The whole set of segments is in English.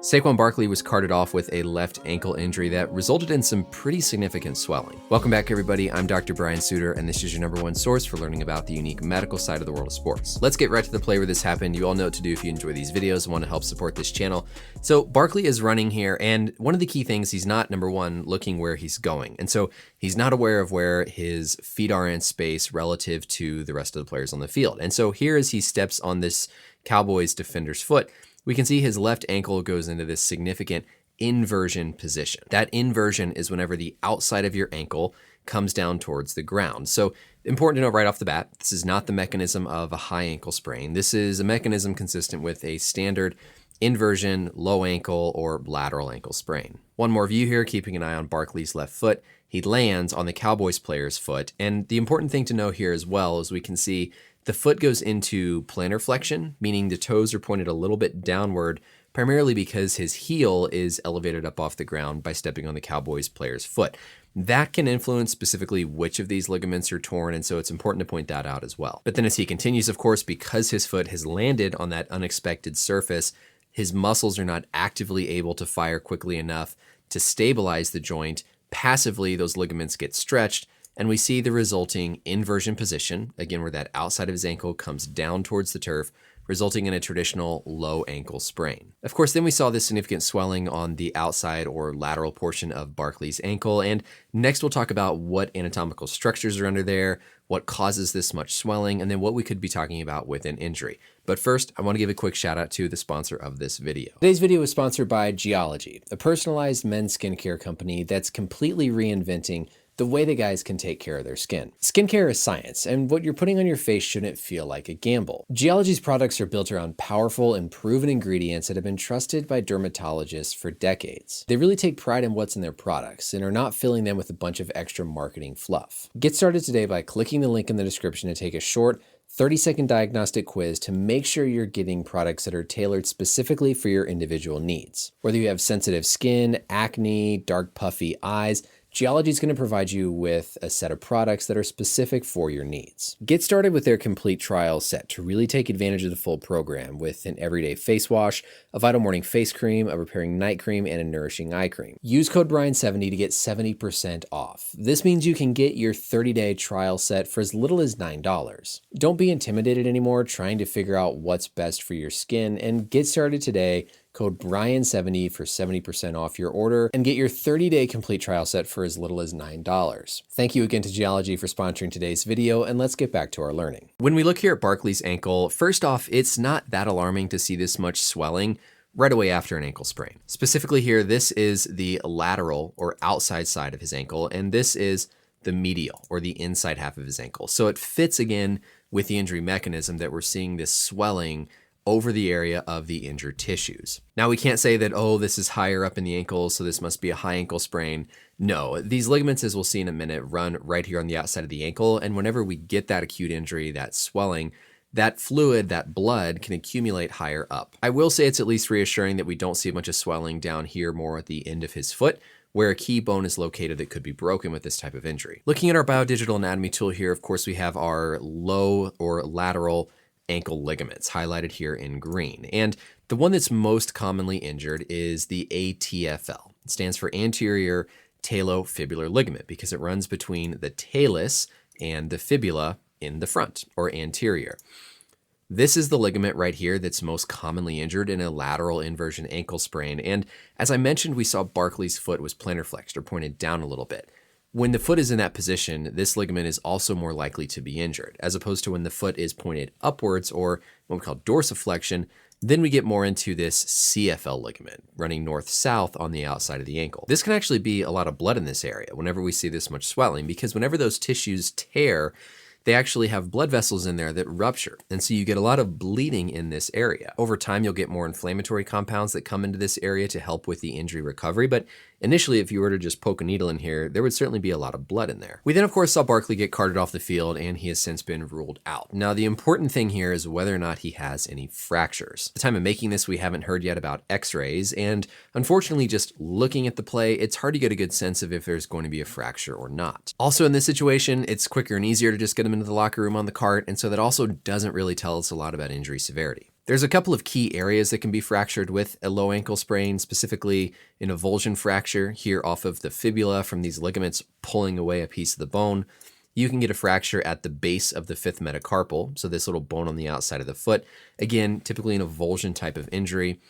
Saquon Barkley was carted off with a left ankle injury that resulted in some pretty significant swelling. Welcome back, everybody. I'm Dr. Brian Sutterer, and this is your #1 source for learning about the unique medical side of the world of sports. Let's get right to the play where this happened. You all know what to do if you enjoy these videos and want to help support this channel. So Barkley is running here, and one of the key things, he's not, #1, looking where he's going. And so he's not aware of where his feet are in space relative to the rest of the players on the field. And so here as he steps on this Cowboys defender's foot, we can see his left ankle goes into this significant inversion position. That inversion is whenever the outside of your ankle comes down towards the ground. So important to know right off the bat, this is not the mechanism of a high ankle sprain. This is a mechanism consistent with a standard inversion, low ankle, or lateral ankle sprain. One more view here, keeping an eye on Barkley's left foot. He lands on the Cowboys player's foot. And the important thing to know here as well is we can see the foot goes into plantar flexion, meaning the toes are pointed a little bit downward, primarily because his heel is elevated up off the ground by stepping on the Cowboys player's foot. That can influence specifically which of these ligaments are torn, and so it's important to point that out as well. But then as he continues, of course, because his foot has landed on that unexpected surface, his muscles are not actively able to fire quickly enough to stabilize the joint. Passively, those ligaments get stretched, and we see the resulting inversion position, again, where that outside of his ankle comes down towards the turf, resulting in a traditional low ankle sprain. Of course, then we saw this significant swelling on the outside or lateral portion of Barkley's ankle. And next we'll talk about what anatomical structures are under there, what causes this much swelling, and then what we could be talking about with an injury. But first, I want to give a quick shout out to the sponsor of this video. Today's video is sponsored by Geology, a personalized men's skincare company that's completely reinventing the way that guys can take care of their skin. Skincare is science, and what you're putting on your face shouldn't feel like a gamble. Geology's products are built around powerful and proven ingredients that have been trusted by dermatologists for decades. They really take pride in what's in their products and are not filling them with a bunch of extra marketing fluff. Get started today by clicking the link in the description to take a short 30-second diagnostic quiz to make sure you're getting products that are tailored specifically for your individual needs. Whether you have sensitive skin, acne, dark puffy eyes, Geology is going to provide you with a set of products that are specific for your needs. Get started with their complete trial set to really take advantage of the full program with an everyday face wash, a vital morning face cream, a repairing night cream, and a nourishing eye cream. Use code Brian70 to get 70% off. This means you can get your 30-day trial set for as little as $9. Don't be intimidated anymore trying to figure out what's best for your skin, and get started today. Code Brian70 for 70% off your order and get your 30-day complete trial set for as little as $9. Thank you again to Geology for sponsoring today's video, and let's get back to our learning. When we look here at Barkley's ankle, first off, it's not that alarming to see this much swelling right away after an ankle sprain. Specifically here, this is the lateral or outside side of his ankle, and this is the medial or the inside half of his ankle. So it fits again with the injury mechanism that we're seeing this swelling over the area of the injured tissues. Now we can't say that, oh, this is higher up in the ankle, so this must be a high ankle sprain. No, these ligaments, as we'll see in a minute, run right here on the outside of the ankle. And whenever we get that acute injury, that swelling, that fluid, that blood can accumulate higher up. I will say it's at least reassuring that we don't see a bunch of swelling down here more at the end of his foot, where a key bone is located that could be broken with this type of injury. Looking at our biodigital anatomy tool here, of course, we have our low or lateral ankle ligaments highlighted here in green. And the one that's most commonly injured is the ATFL. It stands for anterior talofibular ligament because it runs between the talus and the fibula in the front or anterior. This is the ligament right here that's most commonly injured in a lateral inversion ankle sprain. And as I mentioned, we saw Barkley's foot was plantar flexed or pointed down a little bit. When the foot is in that position, this ligament is also more likely to be injured, as opposed to when the foot is pointed upwards or what we call dorsiflexion. Then we get more into this CFL ligament running north-south on the outside of the ankle. This can actually be a lot of blood in this area whenever we see this much swelling, because whenever those tissues tear, they actually have blood vessels in there that rupture. And so you get a lot of bleeding in this area. Over time, you'll get more inflammatory compounds that come into this area to help with the injury recovery. But initially, if you were to just poke a needle in here, there would certainly be a lot of blood in there. We then, of course, saw Barkley get carted off the field, and he has since been ruled out. Now, the important thing here is whether or not he has any fractures. At the time of making this, we haven't heard yet about x-rays, and unfortunately, just looking at the play, it's hard to get a good sense of if there's going to be a fracture or not. Also, in this situation, it's quicker and easier to just get him into the locker room on the cart, and so that also doesn't really tell us a lot about injury severity. There's a couple of key areas that can be fractured with a low ankle sprain, specifically an avulsion fracture here off of the fibula from these ligaments pulling away a piece of the bone. You can get a fracture at the base of the fifth metacarpal, so this little bone on the outside of the foot. Again, typically an avulsion type of injury.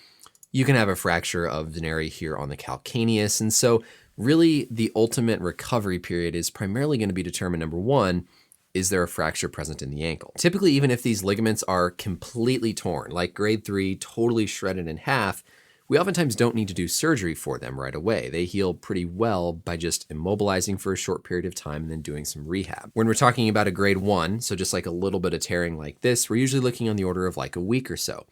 You can have a fracture of an area here on the calcaneus. And so really the ultimate recovery period is primarily going to be determined, number one, is there a fracture present in the ankle? Typically, even if these ligaments are completely torn, like grade 3, totally shredded in half, we oftentimes don't need to do surgery for them right away. They heal pretty well by just immobilizing for a short period of time and then doing some rehab. When we're talking about a grade 1, so just like a little bit of tearing like this, we're usually looking on the order of like a week or so.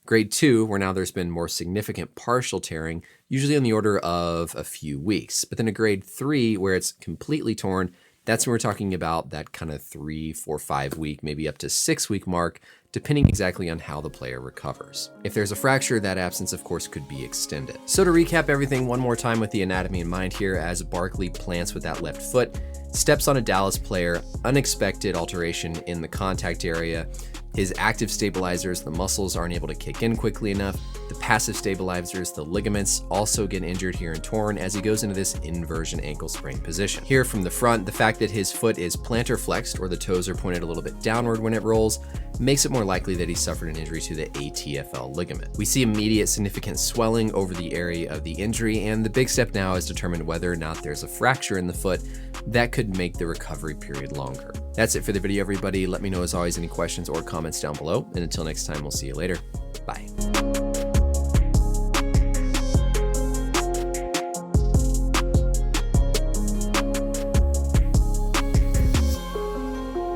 Grade 2, where now there's been more significant partial tearing, usually on the order of a few weeks. But then a grade 3, where it's completely torn, that's when we're talking about that kind of 3, 4, 5 week, maybe up to 6 week mark, depending exactly on how the player recovers. If there's a fracture, that absence, of course, could be extended. So to recap everything one more time with the anatomy in mind here, as Barkley plants with that left foot, steps on a Dallas player, unexpected alteration in the contact area. His active stabilizers, the muscles, aren't able to kick in quickly enough. The passive stabilizers, the ligaments, also get injured here and torn as he goes into this inversion ankle sprain position. Here from the front, the fact that his foot is plantar flexed, or the toes are pointed a little bit downward when it rolls, makes it more likely that he suffered an injury to the ATFL ligament. We see immediate significant swelling over the area of the injury, and the big step now is determine whether or not there's a fracture in the foot that could make the recovery period longer. That's it for the video, everybody. Let me know as always any questions or comments down below, and until next time, we'll see you later. Bye.